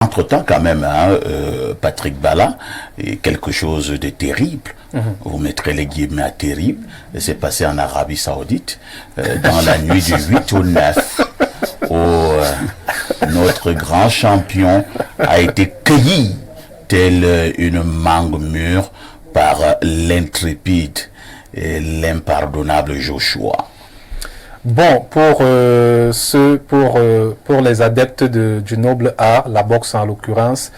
Entre-temps, quand même, Patrick Bala, est quelque chose de terrible. Vous mettrez les guillemets à terrible. C'est passé en Arabie Saoudite, dans la nuit du 8 au 9, où notre grand champion a été cueilli tel une mangue mûre par l'intrépide et l'impardonnable Joshua. Bon, pour les adeptes du noble art, la boxe en l'occurrence,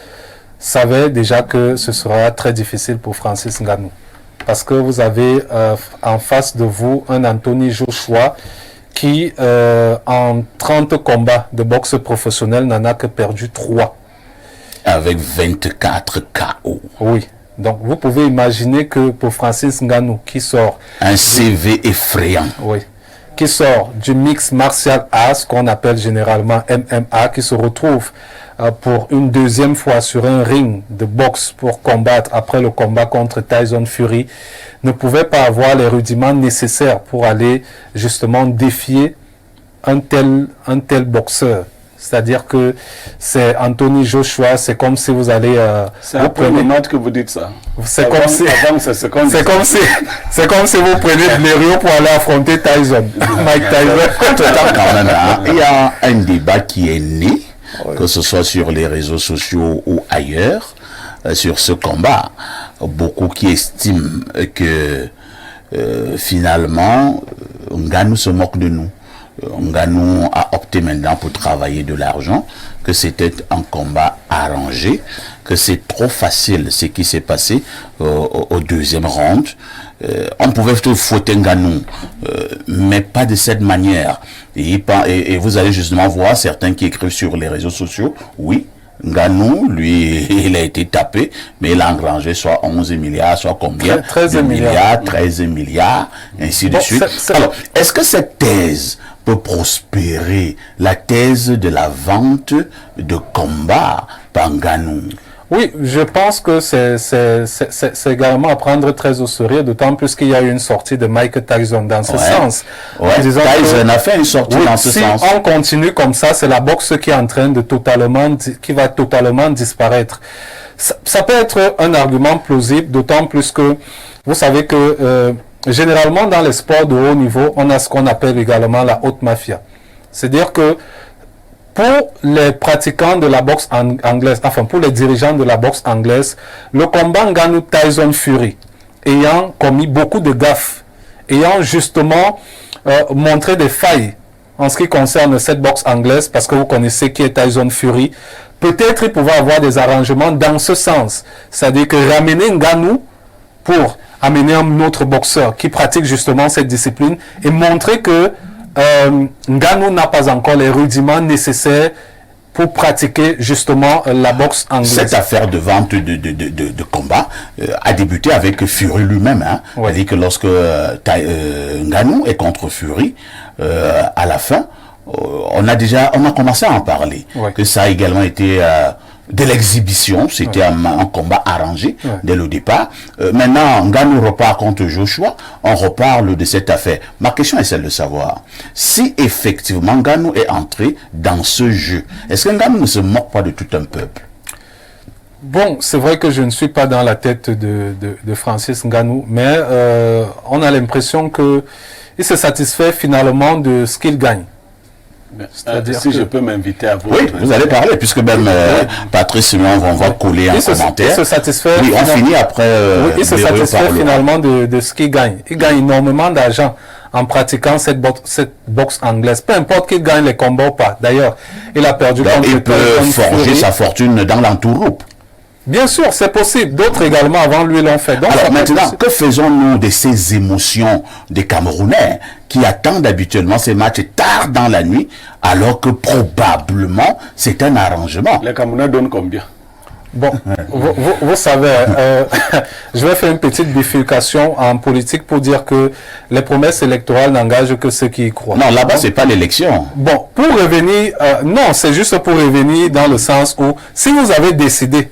savait déjà que ce sera très difficile pour Francis Ngannou. Parce que vous avez en face de vous un Anthony Joshua qui, en 30 combats de boxe professionnelle, n'en a que perdu 3. Avec 24 KO. Oui. Donc, vous pouvez imaginer que pour Francis Ngannou, qui sort... Un CV effrayant. Oui. Qui sort du mix martial arts, qu'on appelle généralement MMA, qui se retrouve pour une deuxième fois sur un ring de boxe pour combattre après le combat contre Tyson Fury, ne pouvait pas avoir les rudiments nécessaires pour aller justement défier un tel boxeur. C'est-à-dire que c'est Anthony Joshua, c'est comme si vous allez... c'est après le match que vous dites ça. C'est comme si vous prenez Blériot pour aller affronter Tyson. Mike Tyson. Quand même, il y a un débat qui est né, que ce soit sur les réseaux sociaux ou ailleurs, sur ce combat. Beaucoup qui estiment que finalement, Ngannou se moque de nous. Ngannou a opté maintenant pour travailler de l'argent, que c'était un combat arrangé, que c'est trop facile ce qui s'est passé au deuxième round. On pouvait tout fouetter Ngannou, mais pas de cette manière. Et vous allez justement voir certains qui écrivent sur les réseaux sociaux, oui, Ngannou, lui, il a été tapé, mais il a engrangé soit 11 milliards, soit combien 13 milliards, 13 milliards, ainsi de suite. Alors, est-ce que cette thèse peut prospérer, la thèse de la vente de combat par Ngannou? Oui, je pense que c'est également à prendre très au sérieux, d'autant plus qu'il y a eu une sortie de Mike Tyson dans ce sens. Tyson a fait une sortie dans ce sens. Si on continue comme ça, c'est la boxe qui est en train de qui va totalement disparaître. Ça peut être un argument plausible, d'autant plus que vous savez que généralement dans les sports de haut niveau, on a ce qu'on appelle également la haute mafia. C'est-à-dire que pour les pratiquants de la boxe anglaise, enfin pour les dirigeants de la boxe anglaise, le combat Ngannou-Tyson Fury, ayant commis beaucoup de gaffes, ayant justement montré des failles en ce qui concerne cette boxe anglaise, parce que vous connaissez qui est Tyson Fury, peut-être il pouvait avoir des arrangements dans ce sens. C'est-à-dire que ramener Ngannou pour amener un autre boxeur qui pratique justement cette discipline et montrer que Ngannou n'a pas encore les rudiments nécessaires pour pratiquer justement la boxe anglaise. Cette affaire de vente de combat a débuté avec Fury lui-même. C'est-à-dire que lorsque Ngannou est contre Fury, à la fin, on a commencé à en parler. Que ça a également été de l'exhibition, c'était un combat arrangé dès le départ. Maintenant, Ngannou repart contre Joshua, on reparle de cette affaire. Ma question est celle de savoir si effectivement Ngannou est entré dans ce jeu. Est-ce que Ngannou ne se moque pas de tout un peuple? Bon, c'est vrai que je ne suis pas dans la tête de Francis Ngannou, mais on a l'impression qu'il se satisfait finalement de ce qu'il gagne. Si je peux m'inviter à vous. Oui, vous allez parler, puisque même Patrice Simon va coller un commentaire. Il se satisfait. Oui, on finit après. Il se satisfait finalement de ce qu'il gagne. Il gagne énormément d'argent en pratiquant cette boxe anglaise. Peu importe qu'il gagne les combats ou pas. D'ailleurs, il a perdu contre il peut forger sa fortune dans l'entourloupe. Bien sûr, c'est possible. D'autres également avant lui l'ont fait. Donc, alors maintenant, que faisons-nous de ces émotions des Camerounais qui attendent habituellement ces matchs tard dans la nuit, alors que probablement c'est un arrangement? Les Camerounais donnent combien? Bon, vous savez, je vais faire une petite bifurcation en politique pour dire que les promesses électorales n'engagent que ceux qui y croient. Non, là-bas, c'est pas l'élection. Bon, pour revenir, non, c'est juste pour revenir dans le sens où, si vous avez décidé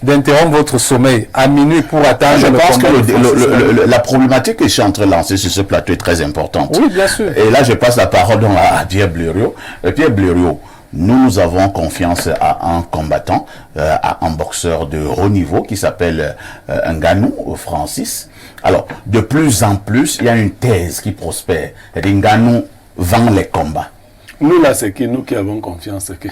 d'interrompre votre sommeil à minuit pour attendre. Je pense que la problématique que je suis en train de lancer sur ce plateau est très importante. Oui, bien sûr. Et là, je passe la parole à Pierre Blériot. Pierre Blériot, nous avons confiance à un combattant, à un boxeur de haut niveau qui s'appelle Ngannou Francis. Alors, de plus en plus, il y a une thèse qui prospère. Ngannou vend les combats. Nous, là, c'est qui? Nous qui avons confiance, c'est qui?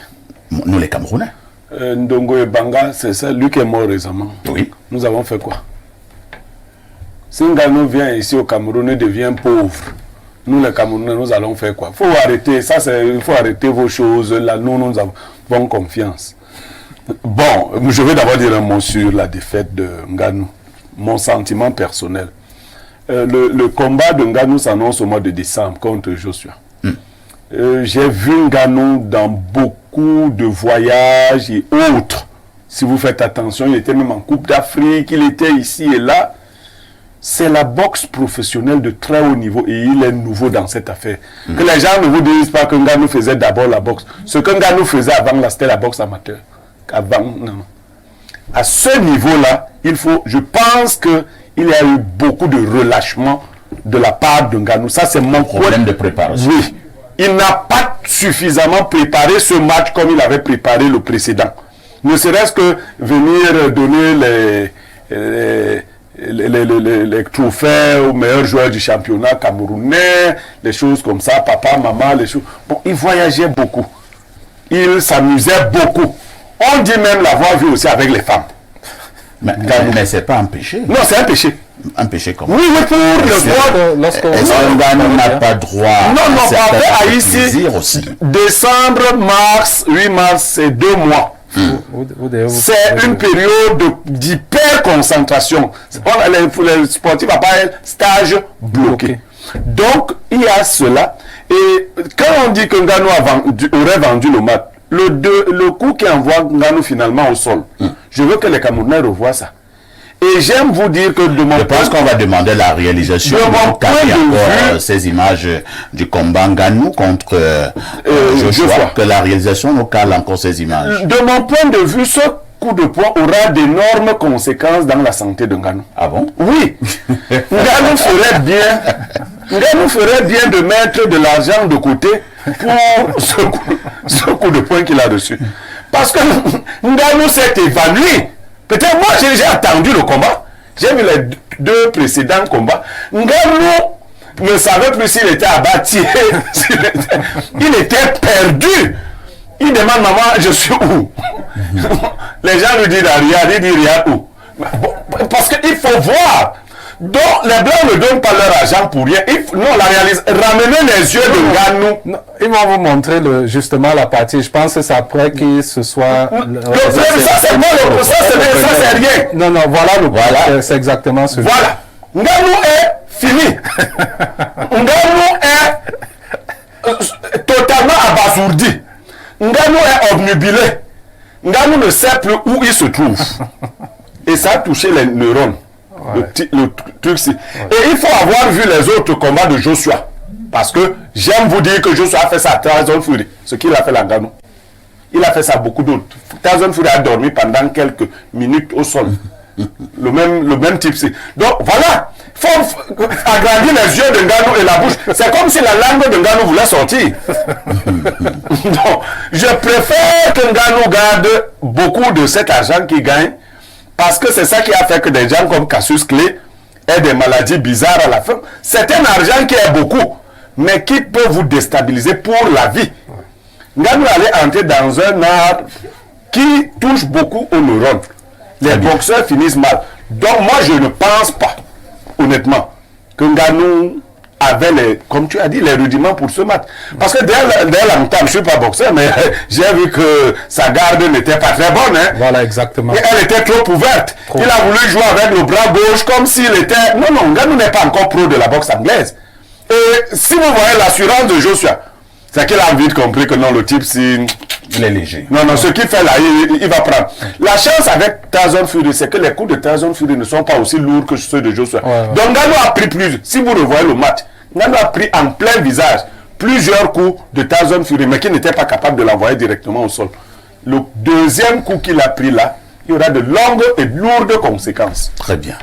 Nous, les Camerounais. Ndongo Ebanga, c'est ça, lui qui est mort récemment. Oui. Nous avons fait quoi? Si Ngannou vient ici au Cameroun et devient pauvre, nous les Camerounais, nous allons faire quoi? Faut arrêter, ça c'est, il faut arrêter vos choses. Là, nous avons confiance. Bon, je vais d'abord dire un mot sur la défaite de Ngannou. Mon sentiment personnel. Le combat de Ngannou s'annonce au mois de décembre contre Joshua. J'ai vu Ngannou dans beaucoup de voyages et autres. Si vous faites attention, il était même en Coupe d'Afrique, il était ici et là. C'est la boxe professionnelle de très haut niveau et il est nouveau dans cette affaire. Que les gens ne vous disent pas que Ngannou faisait d'abord la boxe. Ce que Ngannou faisait avant là, c'était la boxe amateur. Avant, non. À ce niveau-là, je pense qu'il y a eu beaucoup de relâchement de la part de Ngannou. Ça, c'est mon problème de préparation. Oui. Il n'a pas suffisamment préparé ce match comme il avait préparé le précédent. Ne serait-ce que venir donner les trophées aux meilleurs joueurs du championnat camerounais, les choses comme ça, papa, maman, les choses. Bon, il voyageait beaucoup. Il s'amusait beaucoup. On dit même l'avoir vu aussi avec les femmes. Mais c'est pas un péché. Non, c'est un péché. Un péché comme oui, oui, pour le sport. Est-ce que Ngannou n'a pas droit à ici, aussi. Décembre, mars, 8 mars, c'est 2 mois. C'est une période d'hyper-concentration. Les sportifs appellent stage bloqué. Donc, il y a cela. Et quand on dit que Ngannou aurait vendu le match, le coup qui envoie Ngannou finalement au sol, je veux que les Camerounais revoient ça. Et j'aime vous dire que de mon je pense qu'on va demander la réalisation de ces images du combat Ngannou contre Joshua, que la réalisation nous cale encore ces images. De mon point de vue, ce coup de poing aura d'énormes conséquences dans la santé de Ngannou. Ah bon? Oui. Ngannou ferait bien de mettre de l'argent de côté pour ce coup de poing qu'il a reçu. Parce que Ngannou s'est évanoui. Peut-être moi j'ai attendu le combat. J'ai vu les 2 précédents combats. Ngannou ne savait plus s'il était abattu. Il était perdu. Il demande maman, je suis où? Les gens lui disent Riyad, il dit Riyad où? Parce qu'il faut voir. Donc les Blancs ne donnent pas leur argent pour rien. Ramenez les yeux de Ngannou. Ils vont vous montrer justement la partie. Je pense que c'est après qu'il se soit... ça c'est bon, ça c'est rien. Non, voilà, c'est exactement ce. Voilà. Ngannou est fini. Ngannou est totalement abasourdi. Ngannou est obnubilé. Ngannou ne sait plus où il se trouve. Et ça a touché les neurones. Ouais. Le truc, c'est... Ouais. Et il faut avoir vu les autres combats de Joshua. Parce que j'aime vous dire que Joshua a fait ça à Tyson Fury. Ce qu'il a fait à Ngannou. Il a fait ça à beaucoup d'autres. Tyson Fury a dormi pendant quelques minutes au sol. le même type. Donc voilà. Il faut agrandir les yeux de Ngannou et la bouche. C'est comme si la langue de Ngannou voulait sortir. Donc, je préfère que Ngannou garde beaucoup de cet argent qu'il gagne. Parce que c'est ça qui a fait que des gens comme Cassius Clay aient des maladies bizarres à la fin. C'est un argent qui est beaucoup, mais qui peut vous déstabiliser pour la vie. Ngannou allait entrer dans un art qui touche beaucoup aux neurones. Les boxeurs finissent mal. Donc moi, je ne pense pas, honnêtement, que Ngannou avait, comme tu as dit, les rudiments pour ce match. Parce que dès longtemps, je ne suis pas boxeur, mais j'ai vu que sa garde n'était pas très bonne. Hein. Voilà, exactement. Et elle était trop ouverte. Il a voulu jouer avec le bras gauche comme s'il était... Non, Ngannou n'est pas encore pro de la boxe anglaise. Et si vous voyez l'assurance de Joshua, c'est qu'il a vite compris que non, le type, il est léger. Non, ce qu'il fait là, il va prendre. La chance avec Tyson Fury, c'est que les coups de Tyson Fury ne sont pas aussi lourds que ceux de Joshua. Donc Ngannou a pris plus. Si vous revoyez le match, Ngannou a pris en plein visage plusieurs coups de Tyson Fury, mais qui n'était pas capable de l'envoyer directement au sol. Le deuxième coup qu'il a pris là, il y aura de longues et lourdes conséquences. Très bien.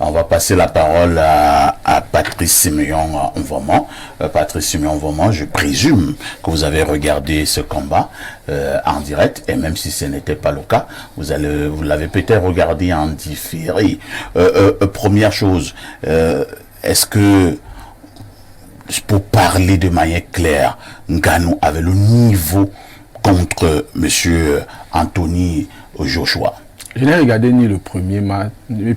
On va passer la parole à Patrice Siméon Mvoma. Patrice Siméon Mvoma, je présume que vous avez regardé ce combat en direct, et même si ce n'était pas le cas, vous l'avez peut-être regardé en différé. Première chose, est-ce que, pour parler de manière claire, Ngannou avait le niveau contre monsieur Anthony Joshua? Je n'ai regardé ni le premier match, ni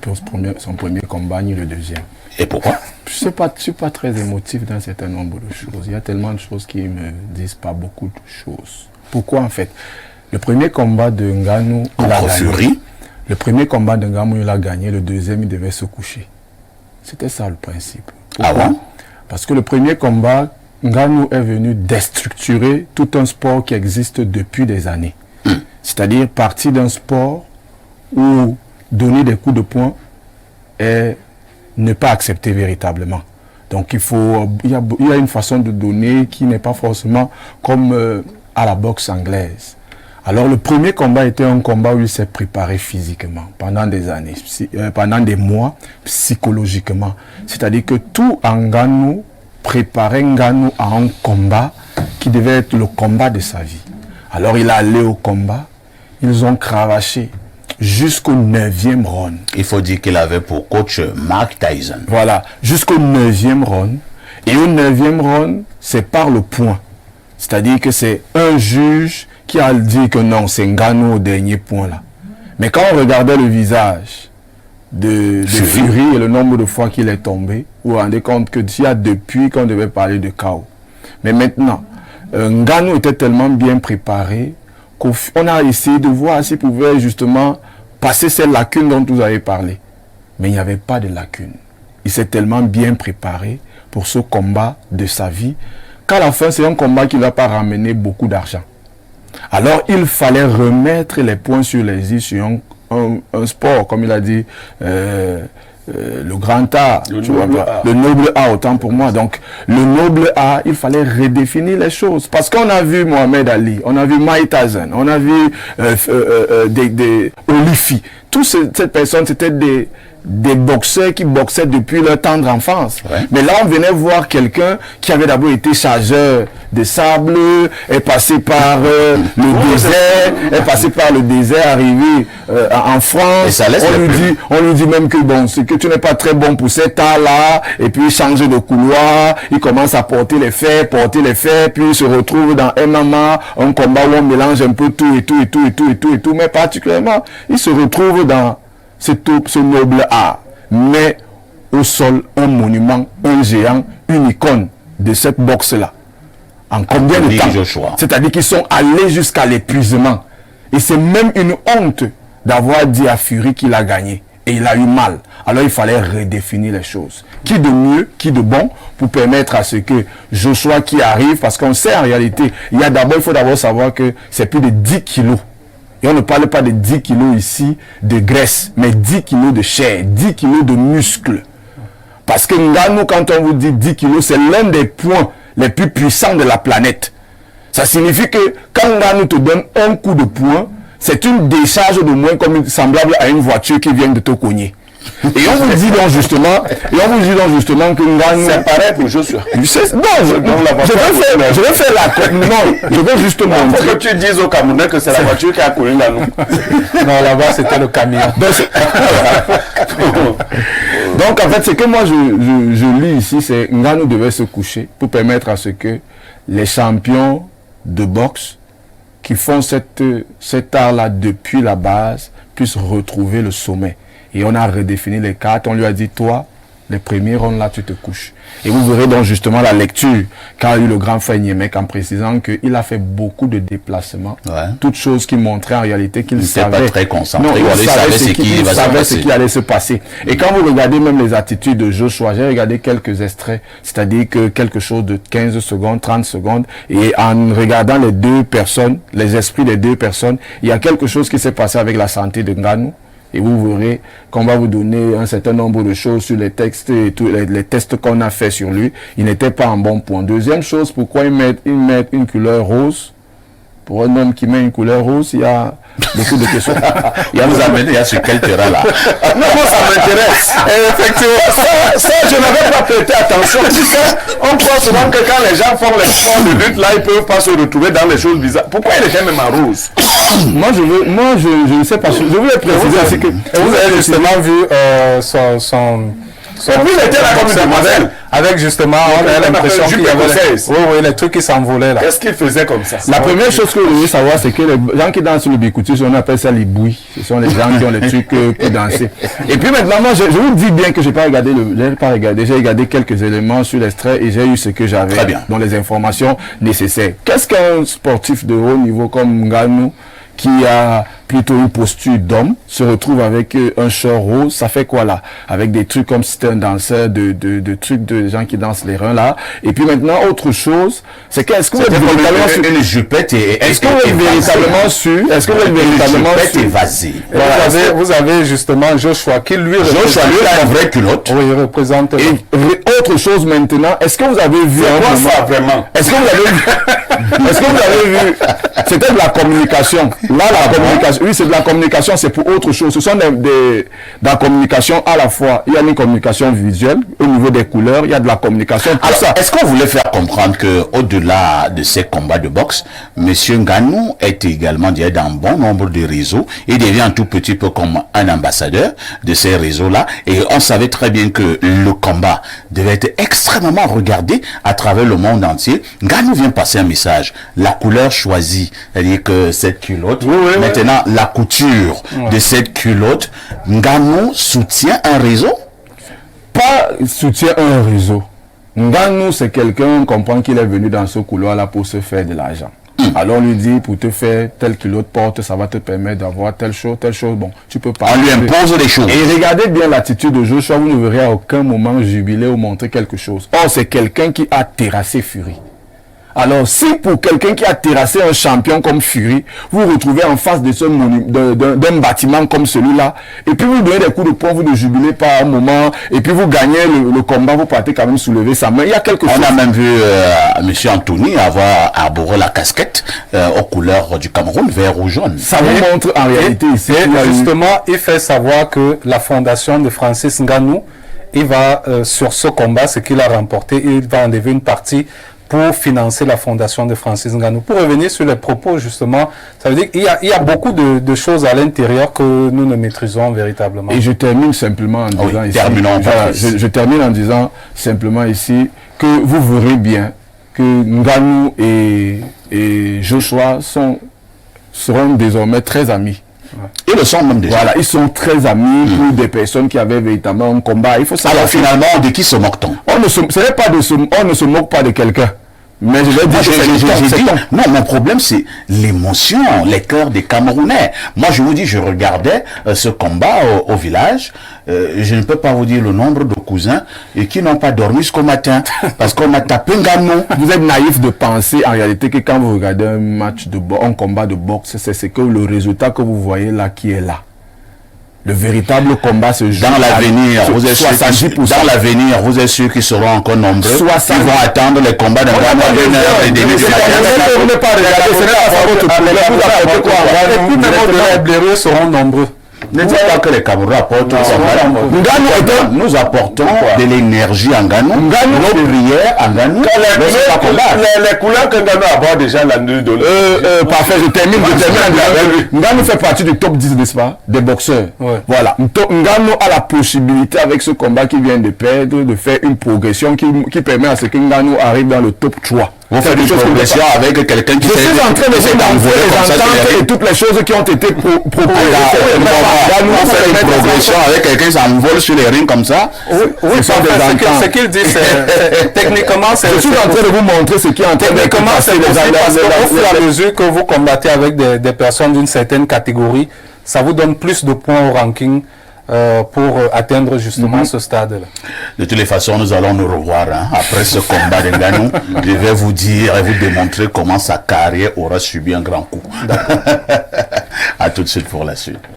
son premier combat, ni le deuxième. Et pourquoi? Je ne suis pas très émotif dans un certain nombre de choses. Il y a tellement de choses qui ne me disent pas beaucoup de choses. Pourquoi en fait? Le premier combat de Ngannou, contre Fury. Le premier combat de Ngannou, il a gagné. Le deuxième, il devait se coucher. C'était ça le principe. Pourquoi? Ah bon? Parce que le premier combat, Ngannou est venu déstructurer tout un sport qui existe depuis des années. C'est-à-dire partir d'un sport où donner des coups de poing et ne pas accepter véritablement. Donc il y a une façon de donner qui n'est pas forcément comme à la boxe anglaise. Alors le premier combat était un combat où il s'est préparé physiquement pendant des années, pendant des mois, psychologiquement. C'est-à-dire que tout en Ngannou préparait Ngannou à un combat qui devait être le combat de sa vie. Alors il est allé au combat, ils ont cravaché jusqu'au 9e round. Il faut dire qu'il avait pour coach Mark Tyson. Voilà, jusqu'au 9e round. Et au 9e round, c'est par le point. C'est-à-dire que c'est un juge qui a dit que non, c'est Ngannou au dernier point là. Mais quand on regardait le visage de Fury et le nombre de fois qu'il est tombé, vous vous rendez compte que s'il y a depuis qu'on devait parler de chaos. Mais maintenant, Ngannou était tellement bien préparé qu'on a essayé de voir s'il pouvait justement passer ces lacunes dont vous avez parlé. Mais il n'y avait pas de lacunes. Il s'est tellement bien préparé pour ce combat de sa vie qu'à la fin, c'est un combat qui ne va pas ramener beaucoup d'argent. Alors, il fallait remettre les points sur les i sur un sport, comme il a dit, le grand art, le noble art, autant pour moi. Donc, le noble art, il fallait redéfinir les choses. Parce qu'on a vu Mohamed Ali, on a vu Mike Tyson, on a vu Olifi. Toutes ces personnes, c'était des boxeurs qui boxaient depuis leur tendre enfance. Ouais. Mais là, on venait voir quelqu'un qui avait d'abord été chargeur de sable, est passé par le désert, est passé par le désert, arrivé en France. On lui dit même que bon, c'est que tu n'es pas très bon pour cet art-là, et puis changer de couloir, il commence à porter les faits, puis il se retrouve dans MMA, un combat où on mélange un peu tout, mais particulièrement, il se retrouve dans ce noble art, mais au sol, un monument, un géant, une icône de cette boxe-là. En combien de temps? C'est-à-dire qu'ils sont allés jusqu'à l'épuisement. Et c'est même une honte d'avoir dit à Fury qu'il a gagné. Et il a eu mal. Alors il fallait redéfinir les choses. Qui de mieux, qui de bon, pour permettre à ce que Joshua qui arrive, parce qu'on sait en réalité, il faut d'abord savoir que c'est plus de 10 kilos. Et on ne parle pas de 10 kilos ici de graisse, mais 10 kilos de chair, 10 kilos de muscles. Parce que Ngannou, quand on vous dit 10 kilos, c'est l'un des points les plus puissants de la planète. Ça signifie que quand Ngannou te donne un coup de poing, c'est une décharge de moins comme semblable à une voiture qui vient de te cogner. Et on vous dit donc justement, que Ngannou... C'est pareil pour Joshua. Je vais faire la... Non, je vais juste montrer... Il faut que tu dises au Camerounais que c'est la voiture qui a couru Ngannou. Non, là-bas, c'était le camion. Donc, en fait, ce que moi, je lis ici, c'est Ngannou devait se coucher pour permettre à ce que les champions de boxe qui font cet art-là depuis la base puissent retrouver le sommet. Et on a redéfini les cartes. On lui a dit, toi, les premiers ronds là, tu te couches. Et vous verrez donc justement la lecture qu'a eu le grand frère Niemek en précisant qu'il a fait beaucoup de déplacements. Ouais. Toutes choses qui montraient en réalité qu'il savait. Pas très concentré. Non, il savait ce qui allait se passer. Et quand vous regardez même les attitudes de Joshua, j'ai regardé quelques extraits, c'est-à-dire que quelque chose de 15 secondes, 30 secondes, et en regardant les deux personnes, les esprits des deux personnes, il y a quelque chose qui s'est passé avec la santé de Ngannou. Et vous verrez qu'on va vous donner un certain nombre de choses sur les textes et tous les tests qu'on a fait sur lui. Il n'était pas en bon point. Deuxième chose, pourquoi ils mettent une couleur rose Pour un homme qui met une couleur rose, il y a beaucoup de questions. Il va vous amener sur quel terrain là. Non, moi ça m'intéresse. Effectivement, ça, je n'avais pas prêté attention. Tu sais, on croit souvent que quand les gens font les sports de lutte là, ils peuvent pas se retrouver dans les choses bizarres. Pourquoi il était même en rose? Je ne sais pas. Je voulais préciser aussi que vous avez justement vu Oui, il était là comme une demoiselle. avec justement, on a l'impression qu'il y avait les trucs qui s'envolaient là. Qu'est-ce qu'il faisait comme ça? La première chose que je veux savoir, c'est que les gens qui dansent sur le bikuti, on appelle ça les bouilles. Ce sont les gens qui ont les trucs pour danser. Et puis maintenant, moi, je vous dis bien que j'ai pas regardé j'ai regardé quelques éléments sur l'extrait et j'ai eu ce que j'avais dans les informations nécessaires. Qu'est-ce qu'un sportif de haut niveau comme Ngannou, qui a plutôt une posture d'homme, se retrouve avec un short rose, ça fait quoi là? Avec des trucs comme si c'était un danseur de trucs de gens qui dansent les reins là. Et puis maintenant, autre chose, c'est qu'est-ce que vous êtes véritablement sûr? Une jupette Est-ce que vous êtes véritablement sûr? Est-ce que vous êtes véritablement sûr? Évasée. Vous avez justement Joshua qui lui Joshua, lui, a une vraie culotte. Oui, il représente. Et autre chose maintenant, est-ce que vous avez vu quoi ça vraiment? Est-ce que vous avez vu? Est-ce que vous avez vu? C'était de la communication. Là, la communication, oui, c'est de la communication, c'est pour autre chose. Ce sont de la communication à la fois. Il y a une communication visuelle au niveau des couleurs, il y a de la communication. Alors, est-ce qu'on voulait faire comprendre que au-delà de ces combats de boxe, Monsieur Ngannou est également déjà dans bon nombre de réseaux et devient un tout petit peu comme un ambassadeur de ces réseaux-là. Et on savait très bien que le combat devait être extrêmement regardé à travers le monde entier. Ngannou vient passer un message. La couleur choisie, c'est-à-dire que cette culotte, maintenant la couture de cette culotte, Ngannou soutient un réseau? Pas soutient un réseau. Ngannou, c'est quelqu'un, on comprend qu'il est venu dans ce couloir-là pour se faire de l'argent. Alors on lui dit, pour te faire telle culotte porte, ça va te permettre d'avoir telle chose, bon, tu peux pas. On lui impose des choses. Et regardez bien l'attitude de Joshua, vous ne verrez à aucun moment jubiler ou montrer quelque chose. Or, c'est quelqu'un qui a terrassé Fury. Alors, si pour quelqu'un qui a terrassé un champion comme Fury, vous vous retrouvez en face de d'un bâtiment comme celui-là, et puis vous donnez des coups de poing, vous ne jubilez pas un moment, et puis vous gagnez le combat, vous partez quand même soulever sa main. Il y a quelque chose. On a même vu Monsieur Anthony avoir arboré la casquette aux couleurs du Cameroun, vert ou jaune. Ça vous montre en réalité ici. Justement, il fait savoir que la fondation de Francis Ngannou, il va sur ce combat, ce qu'il a remporté, il va enlever une partie pour financer la fondation de Francis Ngannou. Pour revenir sur les propos, justement, ça veut dire qu'il y a beaucoup de choses à l'intérieur que nous ne maîtrisons véritablement. Et je termine simplement en disant ici, je termine en disant simplement ici que vous verrez bien que Ngannou et Joshua seront désormais très amis. Ils le sont même déjà. Voilà, ils sont très amis pour des personnes qui avaient véritablement un combat. Il faut savoir. Alors finalement, de qui se moque-t-on? On ne se moque pas de quelqu'un. Mais je vais dire non, mon problème c'est l'émotion, les cœurs des Camerounais. Moi je vous dis, je regardais ce combat au village, je ne peux pas vous dire le nombre de cousins qui n'ont pas dormi jusqu'au matin parce qu'on a tapé Ngannou. Vous êtes naïf de penser en réalité que quand vous regardez un match un combat de boxe, c'est que le résultat que vous voyez là qui est là. Le véritable combat se joue dans l'avenir. Vous êtes sûr qu'ils seront encore nombreux. Ils vont attendre les combats d'un grand mois, d'une heure et demie. Vous ne pas regarder, c'est pas votre problème. Et puis même au-delà, les blaireaux seront nombreux. Ne dites pas que les Camerounais apportent nous apportons de l'énergie en Ngannou, nos prières en Ngannou. Les couleurs que Ngannou apporte déjà la nuit de parfait, je termine. Ngannou fait partie du top 10, n'est-ce pas, des boxeurs. Voilà. Ngannou a la possibilité, avec ce combat qu'il vient de perdre, de faire une progression qui permet à ce que Ngannou arrive dans le top 3. Vous faites une progression avec quelqu'un qui je suis en train de vous montrer les ententes et toutes les choses qui ont été proposées. On fait une progression avec quelqu'un qui s'envole sur les rings comme ça. Oui, ce qu'il dit, techniquement, c'est... Je suis en train de vous montrer ce qui est en train de passer les parce qu'au fur et à mesure que vous combattez avec des personnes d'une certaine catégorie, ça vous donne plus de points au ranking pour atteindre justement ce stade-là. De toutes les façons, nous allons nous revoir après ce combat de Ngannou. Je vais vous dire et vous démontrer comment sa carrière aura subi un grand coup. À tout de suite pour la suite.